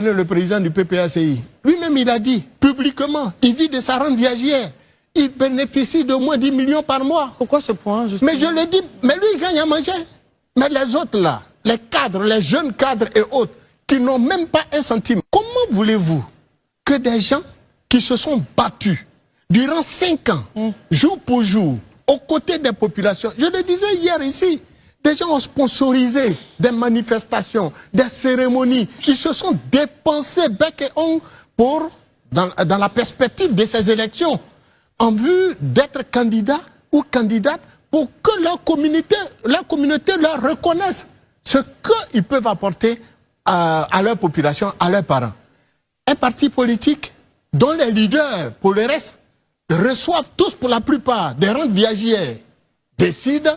Le président du PPACI, lui-même il a dit publiquement, il vit de sa rente viagère. Il bénéficie de moins 10 millions par mois. Pourquoi ce point justement? Mais je le dis, mais lui il gagne à manger. Mais les autres là, les cadres, les jeunes cadres et autres, qui n'ont même pas un centime. Comment voulez-vous que des gens qui se sont battus durant 5 ans, jour pour jour, aux côtés des populations, je le disais hier ici, des gens ont sponsorisé des manifestations, des cérémonies. Ils se sont dépensés bec et ongle pour, dans la perspective de ces élections, en vue d'être candidat ou candidate pour que leur communauté leur reconnaisse ce qu'ils peuvent apporter à leur population, à leurs parents. Un parti politique dont les leaders, pour le reste, reçoivent tous pour la plupart des rentes viagères, décident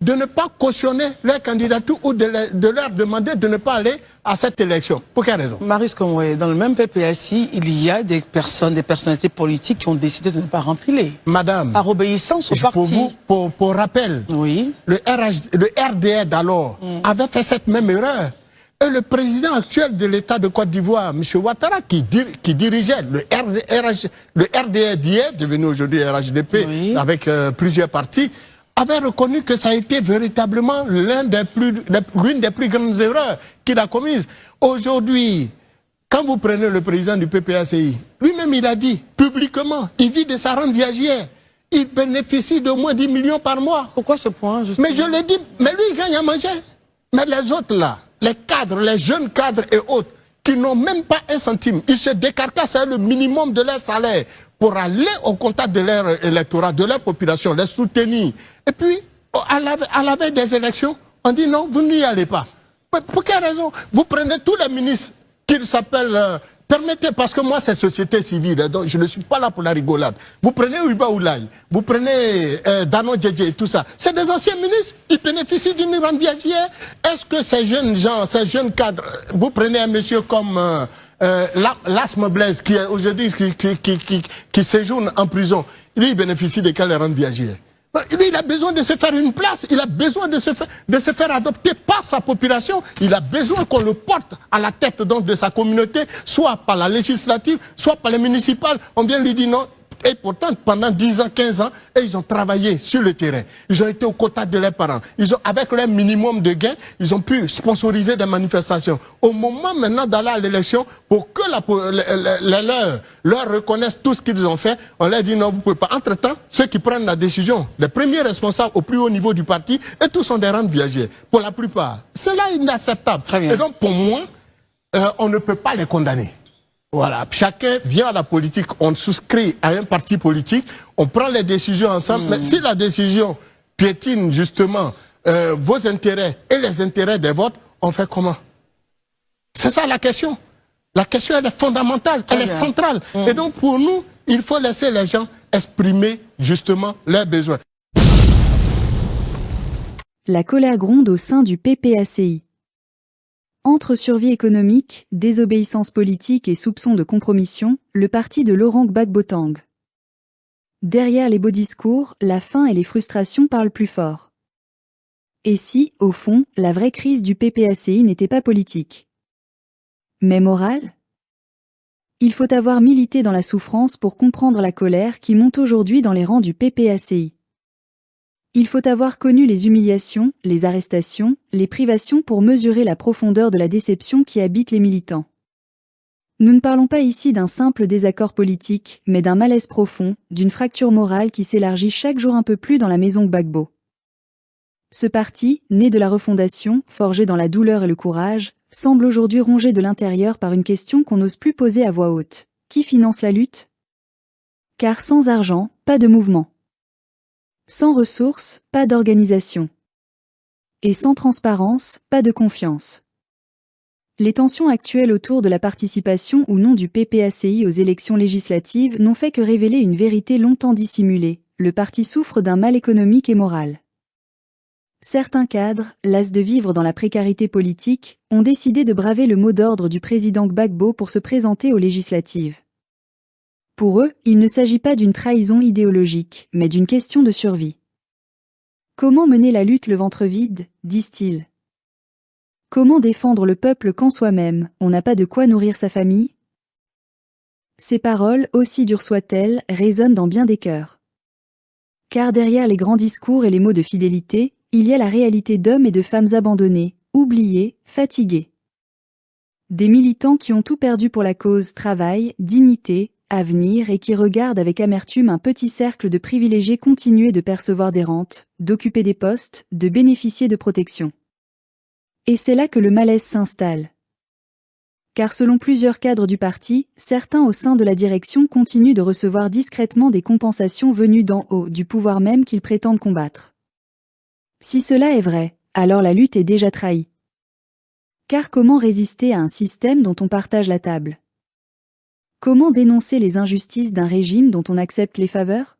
de ne pas cautionner leur candidature ou de leur demander de ne pas aller à cette élection. Pour quelle raison? Marius Komoué, dans le même PPACI, il y a des personnes, des personnalités politiques qui ont décidé de ne pas remplir. Madame, par obéissance au parti. Pour rappel, oui. le RDR d'alors avait fait cette même erreur. Et le président actuel de l'État de Côte d'Ivoire, M. Ouattara, qui dirigeait le RDR d'hier, devenu aujourd'hui RHDP, oui, avec plusieurs partis, avait reconnu que ça a été véritablement l'une des plus grandes erreurs qu'il a commises. Aujourd'hui, quand vous prenez le président du PPACI, lui-même il a dit publiquement, il vit de sa rente viagère. Il bénéficie de moins 10 millions par mois. Pourquoi ce point justement? Mais je le dis, mais lui il gagne à manger. Mais les autres là, les cadres, les jeunes cadres et autres, qui n'ont même pas un centime, ils se décarcassent le minimum de leur salaire pour aller au contact de leur électorat, de leur population, les soutenir. Et puis, à la veille des élections, on dit non, vous n'y allez pas. Mais pour quelle raison? Vous prenez tous les ministres qui s'appellent... permettez, parce que moi, c'est société civile, donc je ne suis pas là pour la rigolade. Vous prenez Uba Oulaye, vous prenez Dano Djedje et tout ça. C'est des anciens ministres, ils bénéficient d'une rente viagère. Est-ce que ces jeunes gens, ces jeunes cadres, vous prenez un monsieur comme Lasme Blaise, qui est aujourd'hui, qui séjourne en prison, lui, il bénéficie de quelle rente viagère? Lui, il a besoin de se faire une place, il a besoin de se faire adopter par sa population, il a besoin qu'on le porte à la tête donc, de sa communauté, soit par la législative, soit par les municipales. On vient lui dire non. Et pourtant, pendant 10 ans, 15 ans, ils ont travaillé sur le terrain. Ils ont été aux côtés de leurs parents. Avec leur minimum de gains, ils ont pu sponsoriser des manifestations. Au moment maintenant d'aller à l'élection, pour que leur reconnaissent tout ce qu'ils ont fait, on leur dit non, vous ne pouvez pas. Entre-temps, ceux qui prennent la décision, les premiers responsables au plus haut niveau du parti, et tous sont des rentes viagères. Pour la plupart. Cela est inacceptable. Et donc, pour moi, on ne peut pas les condamner. Voilà, chacun vient à la politique, on souscrit à un parti politique, on prend les décisions ensemble, mais si la décision piétine justement vos intérêts et les intérêts des vôtres, on fait comment? C'est ça la question. La question, elle est fondamentale, elle est centrale. Et donc pour nous, il faut laisser les gens exprimer justement leurs besoins. La colère gronde au sein du PPACI. Entre survie économique, désobéissance politique et soupçons de compromission, le parti de Laurent Gbagbo tangue. Derrière les beaux discours, la faim et les frustrations parlent plus fort. Et si, au fond, la vraie crise du PPACI n'était pas politique, mais morale? Il faut avoir milité dans la souffrance pour comprendre la colère qui monte aujourd'hui dans les rangs du PPACI. Il faut avoir connu les humiliations, les arrestations, les privations pour mesurer la profondeur de la déception qui habite les militants. Nous ne parlons pas ici d'un simple désaccord politique, mais d'un malaise profond, d'une fracture morale qui s'élargit chaque jour un peu plus dans la maison Gbagbo. Ce parti, né de la refondation, forgé dans la douleur et le courage, semble aujourd'hui rongé de l'intérieur par une question qu'on n'ose plus poser à voix haute. Qui finance la lutte? Car sans argent, pas de mouvement. Sans ressources, pas d'organisation. Et sans transparence, pas de confiance. Les tensions actuelles autour de la participation ou non du PPACI aux élections législatives n'ont fait que révéler une vérité longtemps dissimulée. Le parti souffre d'un mal économique et moral. Certains cadres, las de vivre dans la précarité politique, ont décidé de braver le mot d'ordre du président Gbagbo pour se présenter aux législatives. Pour eux, il ne s'agit pas d'une trahison idéologique, mais d'une question de survie. Comment mener la lutte le ventre vide, disent-ils. Comment défendre le peuple quand soi-même, on n'a pas de quoi nourrir sa famille? Ces paroles, aussi dures soient-elles, résonnent dans bien des cœurs. Car derrière les grands discours et les mots de fidélité, il y a la réalité d'hommes et de femmes abandonnés, oubliés, fatigués. Des militants qui ont tout perdu pour la cause travail, dignité, avenir et qui regardent avec amertume un petit cercle de privilégiés continuer de percevoir des rentes, d'occuper des postes, de bénéficier de protection. Et c'est là que le malaise s'installe. Car selon plusieurs cadres du parti, certains au sein de la direction continuent de recevoir discrètement des compensations venues d'en haut du pouvoir même qu'ils prétendent combattre. Si cela est vrai, alors la lutte est déjà trahie. Car comment résister à un système dont on partage la table? Comment dénoncer les injustices d'un régime dont on accepte les faveurs?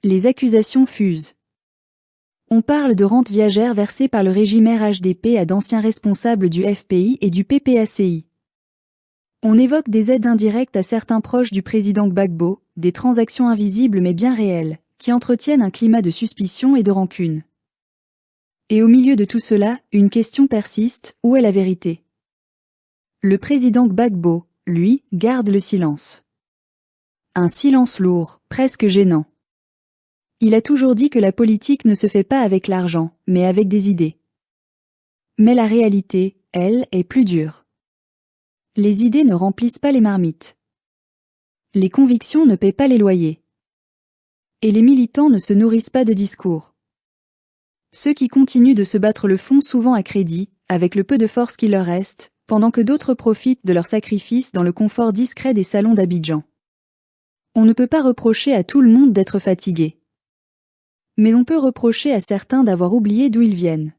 Les accusations fusent. On parle de rentes viagères versées par le régime RHDP à d'anciens responsables du FPI et du PPACI. On évoque des aides indirectes à certains proches du président Gbagbo, des transactions invisibles mais bien réelles, qui entretiennent un climat de suspicion et de rancune. Et au milieu de tout cela, une question persiste, où est la vérité? Le président Gbagbo, lui, garde le silence. Un silence lourd, presque gênant. Il a toujours dit que la politique ne se fait pas avec l'argent, mais avec des idées. Mais la réalité, elle, est plus dure. Les idées ne remplissent pas les marmites. Les convictions ne paient pas les loyers. Et les militants ne se nourrissent pas de discours. Ceux qui continuent de se battre le font souvent à crédit, avec le peu de force qui leur reste, pendant que d'autres profitent de leur sacrifice dans le confort discret des salons d'Abidjan. On ne peut pas reprocher à tout le monde d'être fatigué. Mais on peut reprocher à certains d'avoir oublié d'où ils viennent.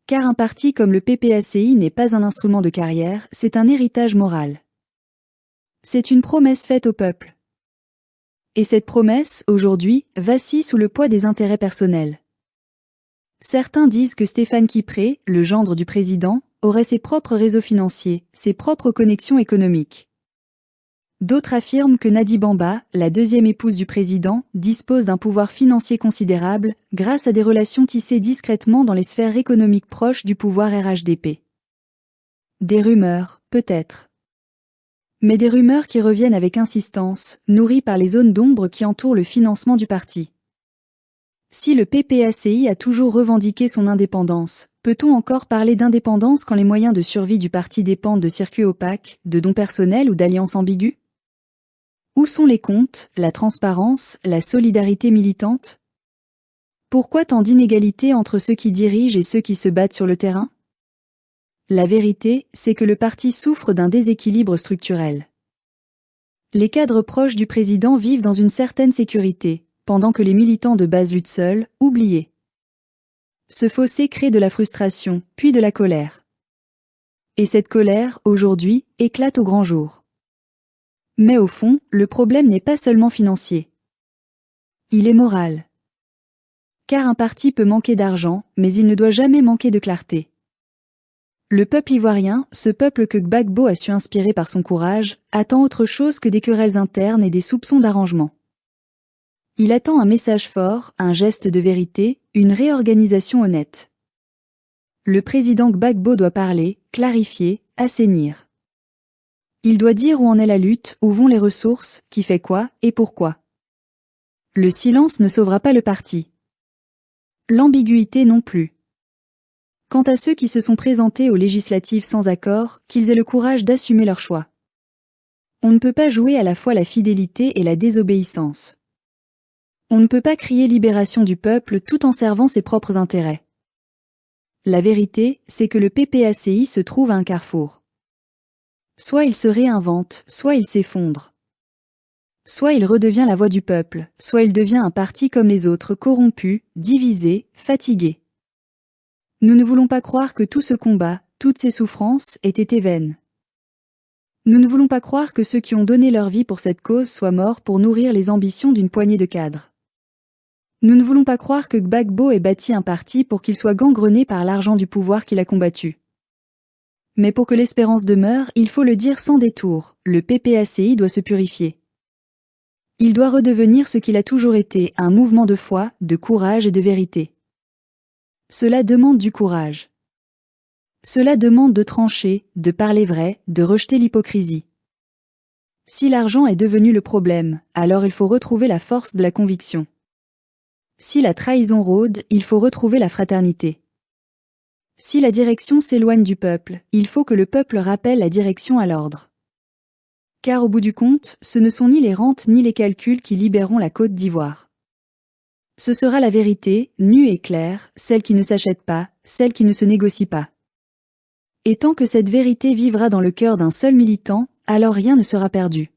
Car un parti comme le PPACI n'est pas un instrument de carrière, c'est un héritage moral. C'est une promesse faite au peuple. Et cette promesse, aujourd'hui, vacille sous le poids des intérêts personnels. Certains disent que Stéphane Kipré, le gendre du président, aurait ses propres réseaux financiers, ses propres connexions économiques. D'autres affirment que Nadi Bamba, la deuxième épouse du président, dispose d'un pouvoir financier considérable, grâce à des relations tissées discrètement dans les sphères économiques proches du pouvoir RHDP. Des rumeurs, peut-être. Mais des rumeurs qui reviennent avec insistance, nourries par les zones d'ombre qui entourent le financement du parti. Si le PPACI a toujours revendiqué son indépendance, peut-on encore parler d'indépendance quand les moyens de survie du parti dépendent de circuits opaques, de dons personnels ou d'alliances ambiguës? Où sont les comptes, la transparence, la solidarité militante? Pourquoi tant d'inégalités entre ceux qui dirigent et ceux qui se battent sur le terrain? La vérité, c'est que le parti souffre d'un déséquilibre structurel. Les cadres proches du président vivent dans une certaine sécurité, pendant que les militants de base luttent seuls, oubliés. Ce fossé crée de la frustration, puis de la colère. Et cette colère, aujourd'hui, éclate au grand jour. Mais au fond, le problème n'est pas seulement financier. Il est moral. Car un parti peut manquer d'argent, mais il ne doit jamais manquer de clarté. Le peuple ivoirien, ce peuple que Gbagbo a su inspirer par son courage, attend autre chose que des querelles internes et des soupçons d'arrangement. Il attend un message fort, un geste de vérité, une réorganisation honnête. Le président Gbagbo doit parler, clarifier, assainir. Il doit dire où en est la lutte, où vont les ressources, qui fait quoi et pourquoi. Le silence ne sauvera pas le parti. L'ambiguïté non plus. Quant à ceux qui se sont présentés aux législatives sans accord, qu'ils aient le courage d'assumer leur choix. On ne peut pas jouer à la fois la fidélité et la désobéissance. On ne peut pas crier libération du peuple tout en servant ses propres intérêts. La vérité, c'est que le PPACI se trouve à un carrefour. Soit il se réinvente, soit il s'effondre. Soit il redevient la voix du peuple, soit il devient un parti comme les autres, corrompu, divisé, fatigué. Nous ne voulons pas croire que tout ce combat, toutes ces souffrances, aient été vaines. Nous ne voulons pas croire que ceux qui ont donné leur vie pour cette cause soient morts pour nourrir les ambitions d'une poignée de cadres. Nous ne voulons pas croire que Gbagbo ait bâti un parti pour qu'il soit gangrené par l'argent du pouvoir qu'il a combattu. Mais pour que l'espérance demeure, il faut le dire sans détour, le PPACI doit se purifier. Il doit redevenir ce qu'il a toujours été, un mouvement de foi, de courage et de vérité. Cela demande du courage. Cela demande de trancher, de parler vrai, de rejeter l'hypocrisie. Si l'argent est devenu le problème, alors il faut retrouver la force de la conviction. Si la trahison rôde, il faut retrouver la fraternité. Si la direction s'éloigne du peuple, il faut que le peuple rappelle la direction à l'ordre. Car au bout du compte, ce ne sont ni les rentes ni les calculs qui libéreront la Côte d'Ivoire. Ce sera la vérité, nue et claire, celle qui ne s'achète pas, celle qui ne se négocie pas. Et tant que cette vérité vivra dans le cœur d'un seul militant, alors rien ne sera perdu.